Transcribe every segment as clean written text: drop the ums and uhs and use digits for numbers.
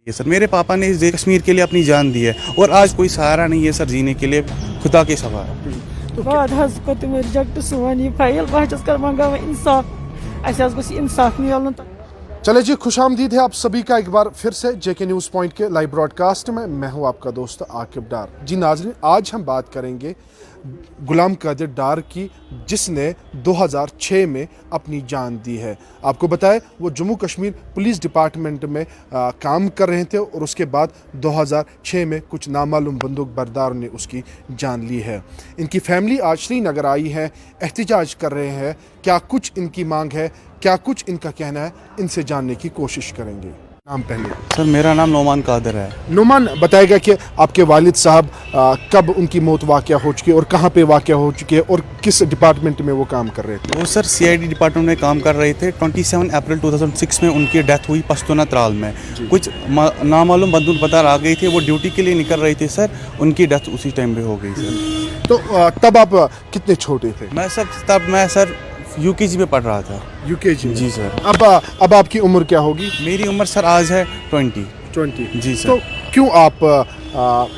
ये सर मेरे पापा ने इस कश्मीर के लिए अपनी जान दी है और आज कोई सहारा नहीं है सर जीने के लिए, खुदा के सिवा। बाद हज को तुम रिजेक्ट सोन ये फाइल बहस कर मंगावा इंसाफ अस इंसाफ मिलन। चले जी, खुशामदीद है आप सभी का एक बार फिर से जेके न्यूज़ पॉइंट के लाइव ब्रॉडकास्ट में। मैं हूं आपका दोस्त आकिब डार। जी नाज़रीन, आज हम बात करेंगे गुलाम कादिर डार की, जिसने 2006 में अपनी जान दी है। आपको बताएं वो जम्मू कश्मीर पुलिस डिपार्टमेंट में काम कर रहे थे और उसके बाद 2006 में कुछ नामालूम बंदूक बरदारों ने उसकी जान ली है। इनकी फैमिली आज श्रीनगर आई है, एहतिजाज कर रहे हैं। क्या कुछ इनकी मांग है, क्या कुछ इनका कहना है, इनसे जानने की कोशिश करेंगे। नाम पहले सर मेरा नाम नोमान कादिर है। नुमान बताएगा कि आपके वालिद साहब कब उनकी मौत वाक़या हो चुकी है और कहाँ पे वाक़या हो चुकी है और किस डिपार्टमेंट में वो काम कर रहे थे? वो सर सीआईडी डिपार्टमेंट में काम कर रहे थे। 27 अप्रैल 2006 में उनकी डेथ हुई पश्तूना त्राल में। कुछ नामालूम बंदूक बरदार आ गई थे, वो ड्यूटी के लिए निकल रहे थे सर, उनकी डेथ उसी टाइम पे हो गई सर। तो तब आप कितने छोटे थे? मैं सर यूकेजी में पढ़ रहा था। यूकेजी में? जी सर। अब आपकी उम्र क्या होगी? मेरी उम्र सर आज है 20। जी सर। तो क्यों आप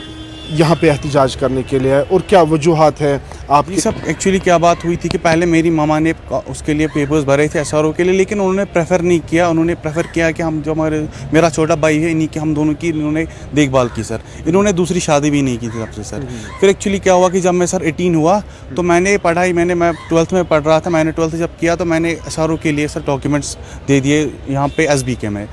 यहाँ पे एहतिजाज करने के लिए आए और क्या वजूहात है आपकी? सब एक्चुअली क्या बात हुई थी कि पहले मेरी मामा ने उसके लिए पेपर्स भरे थे एसआरओ के लिए, लेकिन उन्होंने प्रेफर नहीं किया। उन्होंने प्रेफर किया कि हम जो मेरा छोटा भाई है, इन्हीं की हम दोनों की इन्होंने देखभाल की सर। इन्होंने दूसरी शादी भी नहीं की थी सबसे सर। फिर एक्चुअली क्या हुआ कि जब मैं सर 18 हुआ तो मैं 12th में पढ़ रहा था। मैंने 12th जब किया तो मैंने एसआरओ के लिए सर डॉक्यूमेंट्स दे दिए यहाँ पे SBK में।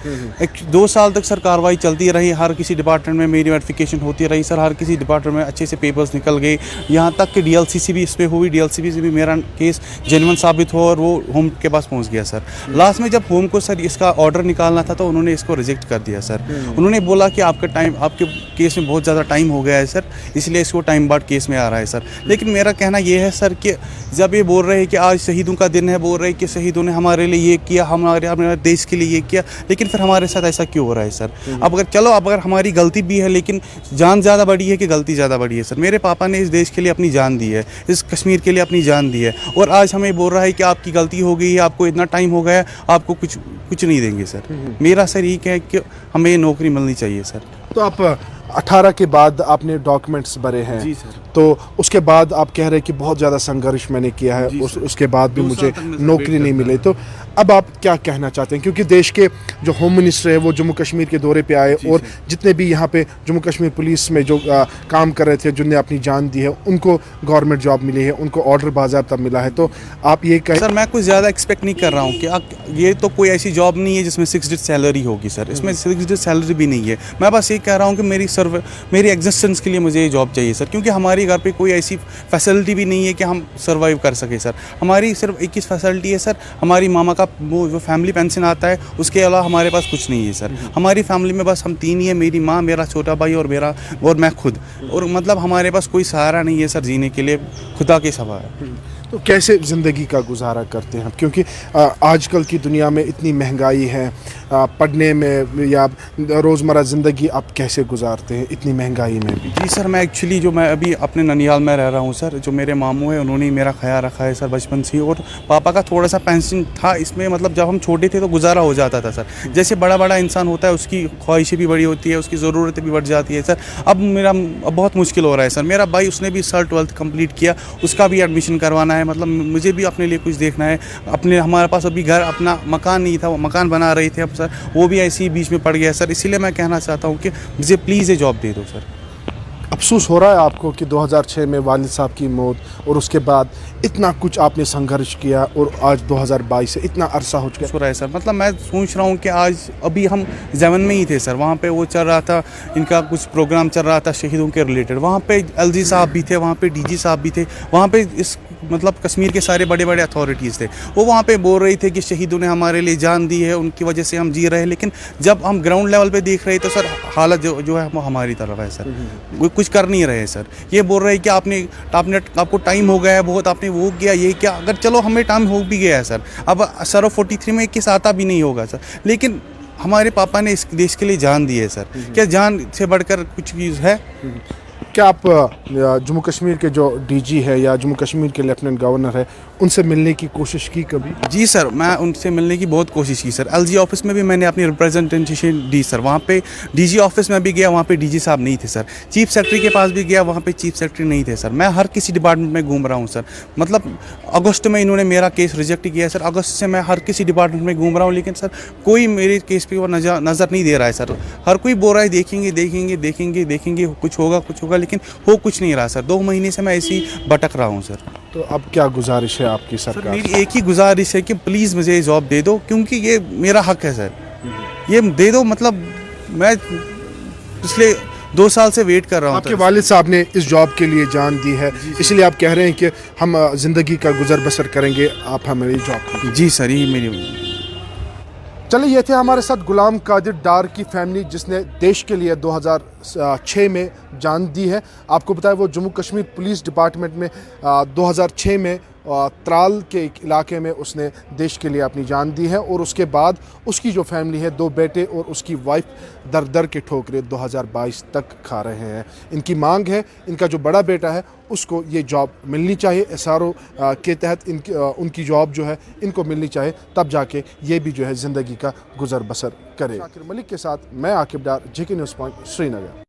2 साल तक सर कार्रवाई चलती रही, हर किसी डिपार्टमेंट में मेरी वेरिफिकेशन होती रही सर, हर किसी डिपार्टमेंट में अच्छे से पेपर्स निकल गए। यहाँ तक कि DLCC भी इस पर हुई, DLCC से भी मेरा केस जेन्युइन साबित हो और वो होम के पास पहुँच गया सर। लास्ट में जब होम को सर इसका ऑर्डर निकालना था तो उन्होंने इसको रिजेक्ट कर दिया सर। उन्होंने बोला कि आपके केस में बहुत ज़्यादा टाइम हो गया है सर, इसलिए इसको टाइम बाद केस में आ रहा है सर। लेकिन मेरा कहना ये है सर कि जब ये बोल रहे हैं कि आज शहीदों का दिन है, बोल रहे हैं कि शहीदों ने हमारे लिए ये किया, हमारे देश के लिए ये किया, लेकिन फिर हमारे साथ ऐसा क्यों हो रहा है सर? अब अगर हमारी गलती भी है, लेकिन जान ज़्यादा बड़ी है कि गलती ज़्यादा बड़ी है सर? मेरे पापा ने इस देश के लिए अपनी जान दी है, इस कश्मीर के लिए अपनी जान दी है, और आज हमें बोल रहा है कि आपकी गलती हो गई है, आपको इतना टाइम हो गया, आपको कुछ नहीं देंगे सर। मेरा सर ये है कि हमें नौकरी मिलनी चाहिए सर। तो आप 18 के बाद आपने डॉक्यूमेंट्स भरे हैं? जी सर। तो उसके बाद आप कह रहे हैं कि बहुत ज़्यादा संघर्ष मैंने किया है, उसके बाद भी मुझे नौकरी नहीं मिली। तो अब आप क्या कहना चाहते हैं? क्योंकि देश के जो होम मिनिस्टर है वो जम्मू कश्मीर के दौरे पे आए और जितने भी यहाँ पे जम्मू कश्मीर पुलिस में जो काम कर रहे थे, जिनने अपनी जान दी है, उनको गवर्नमेंट जॉब मिली है, उनको ऑर्डर बाज़ाब्ता मिला है। तो आप ये कहें? सर मैं कुछ ज़्यादा एक्सपेक्ट नहीं कर रहा हूँ कि ये तो कोई ऐसी जॉब नहीं है जिसमें 6 डिजिट सैलरी होगी सर। इसमें 6 डिजिट सैलरी भी नहीं है। मैं बस ये कह रहा हूँ कि मेरी एग्जिस्टेंस के लिए मुझे ये जॉब चाहिए सर, क्योंकि हमारे घर पे कोई ऐसी फैसिलिटी भी नहीं है कि हम सर्वाइव कर सके सर। हमारी सिर्फ एक ही फैसिलिटी है सर, हमारी मामा का वो जो फैमिली पेंशन आता है, उसके अलावा हमारे पास कुछ नहीं है सर। हमारी फैमिली में बस हम 3 ही है, मेरी माँ, मेरा छोटा भाई और मैं खुद, और मतलब हमारे पास कोई सहारा नहीं है सर जीने के लिए, खुदा के सिवा है। तो कैसे ज़िंदगी का गुजारा करते हैं? क्योंकि आजकल की दुनिया में इतनी महंगाई है, पढ़ने में या रोज़मर्रा ज़िंदगी आप कैसे गुजारते हैं इतनी महंगाई में भी? जी सर, मैं अभी अपने ननिहाल में रह रहा हूँ सर। जो मेरे मामू हैं उन्होंने ही मेरा ख्याल रखा है सर बचपन से, और पापा का थोड़ा सा पेंशन था इसमें, मतलब जब हम छोटे थे तो गुजारा हो जाता था सर। जैसे बड़ा इंसान होता है, उसकी ख्वाहिशें भी बड़ी होती है, उसकी ज़रूरतें भी बढ़ जाती है सर। अब बहुत मुश्किल हो रहा है सर। मेरा भाई, उसने भी सर 12th कंप्लीट किया, उसका भी एडमिशन करवाना है, मतलब मुझे भी अपने लिए कुछ देखना है। हमारे पास अभी घर, अपना मकान नहीं था, वो मकान बना रहे थे अब सर, वो भी ऐसे ही बीच में पड़ गया सर। इसीलिए मैं कहना चाहता हूँ कि मुझे प्लीज़ ये जॉब दे दो सर। अफसोस हो रहा है आपको कि 2006 में वालिद साहब की मौत और उसके बाद इतना कुछ आपने संघर्ष किया और आज 2022 से इतना अरसा हो चुका हो रहा है सर? मतलब मैं सोच रहा हूँ कि आज अभी हम जेवन में ही थे सर, वहाँ पे वो चल रहा था, इनका कुछ प्रोग्राम चल रहा था शहीदों के रिलेटेड। वहाँ पे LG साहब भी थे, वहाँ पे DG साहब भी थे, वहाँ पे मतलब कश्मीर के सारे बड़े अथॉरिटीज़ थे। वो वहाँ पे बोल रहे थे कि शहीदों ने हमारे लिए जान दी है, उनकी वजह से हम जी रहे हैं। लेकिन जब हम ग्राउंड लेवल पे देख रहे तो सर हालत जो है वो हमारी तरफ है सर। वो कुछ कर नहीं रहे सर। ये बोल रहे हैं कि आपको टाइम हो गया है बहुत, आपने वो किया, ये क्या। अगर चलो हमें टाइम हो भी गया है सर, अब सर 43 में किस आता भी नहीं होगा सर, लेकिन हमारे पापा ने इस देश के लिए जान दी है सर। क्या जान से बढ़कर कुछ चीज़ है? क्या आप जम्मू कश्मीर के जो डीजी है या जम्मू कश्मीर के लेफ्टिनेंट गवर्नर है उनसे मिलने की कोशिश की कभी? जी सर, मैं उनसे मिलने की बहुत कोशिश की सर। एलजी ऑफिस में भी मैंने अपनी रिप्रेजेंटेशन दी सर। वहाँ पे डीजी ऑफिस में भी गया, वहाँ पे डीजी साहब नहीं थे सर। चीफ सेक्रेटरी के पास भी गया, वहाँ पे चीफ सेक्रेटरी नहीं थे सर। मैं हर किसी डिपार्टमेंट में घूम रहा हूँ सर। मतलब अगस्त में इन्होंने मेरा केस रिजेक्ट किया सर। अगस्त से मैं हर किसी डिपार्टमेंट में घूम रहा हूँ, लेकिन सर कोई मेरे केस पे वो नज़र नहीं दे रहा है सर। हर कोई बोल रहा है देखेंगे देखेंगे देखेंगे देखेंगे, कुछ होगा, लेकिन हो कुछ नहीं रहा सर। 2 महीने से मैं ऐसे ही भटक रहा हूँ सर। तो अब क्या गुजारिश है आपकी सर सरकार? मेरी एक ही गुजारिश है कि प्लीज़ मुझे ये जॉब दे दो, क्योंकि ये मेरा हक है सर। ये दे दो, मतलब मैं पिछले 2 साल से वेट कर रहा हूँ। आपके वालिद साहब ने इस जॉब के लिए जान दी है, इसलिए आप कह रहे हैं कि हम ज़िंदगी का गुजर बसर करेंगे, आप हमें ये जॉब कीजिए। जी सर, यही मेरी। चलिए, ये थे हमारे साथ गुलाम कादिर डार की फैमिली जिसने देश के लिए 2006 में जान दी है। आपको बताया वो जम्मू कश्मीर पुलिस डिपार्टमेंट में 2006 में त्राल के एक इलाके में उसने देश के लिए अपनी जान दी है। और उसके बाद उसकी जो फैमिली है, 2 बेटे और उसकी वाइफ दर दर के ठोकरे 2022 तक खा रहे हैं। इनकी मांग है, इनका जो बड़ा बेटा है उसको ये जॉब मिलनी चाहिए। SRO के तहत उनकी जॉब जो है इनको मिलनी चाहिए, तब जाके ये भी जो है ज़िंदगी का गुजर बसर करे। शाकिर मलिक के साथ मैं आकिब डार, JK न्यूज़ पॉइंट, श्रीनगर।